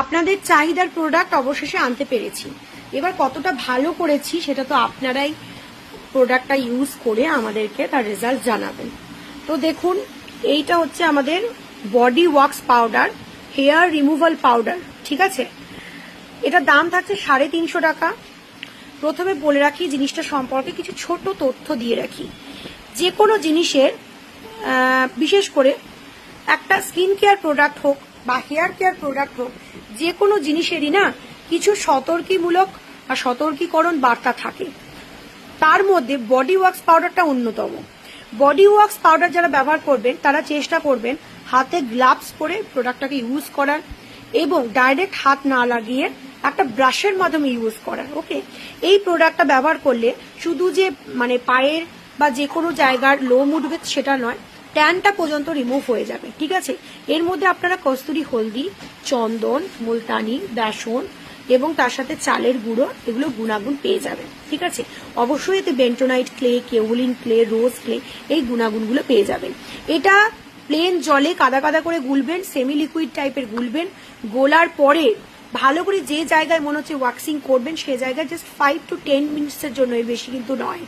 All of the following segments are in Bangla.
আপনাদের চাহিদার প্রোডাক্ট অবশেষে আনতে পেরেছি। এবার কতটা ভালো করেছি সেটা তো আপনারাই প্রোডাক্টটা ইউজ করে আমাদেরকে তার রেজাল্ট জানাবেন। তো দেখুন, এইটা হচ্ছে আমাদের body wax powder, hair removal powder, ঠিক আছে। এটা দাম থাকছে 350 টাকা। প্রথমে বলে রাখি জিনিসটা সম্পর্কে কিছু ছোট তথ্য দিয়ে রাখি। যে কোনো জিনিসের বিশেষ করে একটা স্কিন কেয়ার প্রোডাক্ট হোক বা হেয়ার কেয়ার প্রোডাক্ট হোক, যে কোনো জিনিসেরই না কিছু সতর্কীমূলক বা সতর্কীকরণ বার্তা থাকে। তার মধ্যে বডি ওয়াক্স পাউডারটা অন্যতম। বডি ওয়াক্স পাউডার যারা ব্যবহার করবেন তারা চেষ্টা করবেন হাতে গ্লাভস পরে প্রোডাক্টটাকে ইউজ করার এবং ডাইরেক্ট হাত না লাগিয়ে একটা ব্রাশের মাধ্যমে ইউজ করার। ওকে, এই প্রোডাক্টটা ব্যবহার করলে শুধু যে মানে পায়ের বা যে কোনো জায়গার লোম উঠবে সেটা নয়, ট্যানটা পর্যন্ত রিমুভ হয়ে যাবে, ঠিক আছে। এর মধ্যে আপনারা কস্তুরি হলদি, চন্দন, মুলতানি, বেসন এবং তার সাথে চালের গুঁড়ো, এগুলো গুণাগুণ পেয়ে যাবেন, ঠিক আছে। অবশ্যই এতে বেন্টোনাইট ক্লে, কেওলিন ক্লে, রোজ ক্লে, এই গুণাগুণগুলো পেয়ে যাবেন। এটা প্লেন জলে কাদা কাদা করে গুলবেন, সেমি লিকুইড টাইপের গুলবেন। গোলার পরে ভালো করে যে জায়গায় মনে হচ্ছে ওয়াক্সিং করবেন সে জায়গায় জাস্ট 5 to 10 মিনিটসের জন্য, এর বেশি কিন্তু নয়।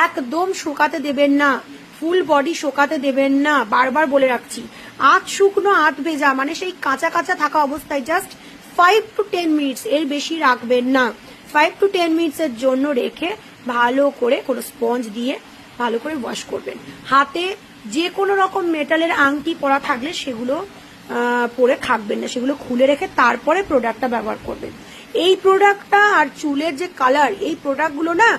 একদম শুকাতে দেবেন না, ফুল বডি শোকাতে দেবেন না। বারবার বলে রাখছি, আধ শুকনো আধ ভেজা মানে সেই কাঁচা কাঁচা থাকা অবস্থায় জাস্ট 5 to 10 মিনিটস, এর বেশি রাখবেন না। 5 to 10 মিনিটসের জন্য রেখে ভালো করে কোনো স্পঞ্জ দিয়ে ভালো করে ওয়াশ করবেন। হাতে যে কোনো রকম মেটালের আংটি পরা থাকলে সেগুলো পরে থাকবেন না, সেগুলো খুলে রেখে তারপরে প্রোডাক্টটা ব্যবহার করবেন। এই প্রোডাক্টটা আর চুলের যে কালার, এই প্রোডাক্টগুলো না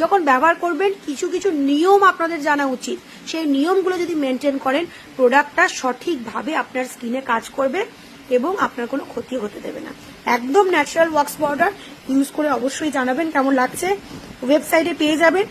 যখন ব্যবহার করবেন কিছু কিছু নিয়ম আপনাদের জানা উচিত। সেই নিয়মগুলো যদি মেনটেন করেন, প্রোডাক্টটা সঠিকভাবে আপনার স্কিনে কাজ করবে এবং আপনার কোনো ক্ষতি হতে দেবে না। একদম ন্যাচারাল ওয়াক্স পাউডার ইউজ করে অবশ্যই জানাবেন কেমন লাগছে। ওয়েবসাইটে পেয়ে যাবেন।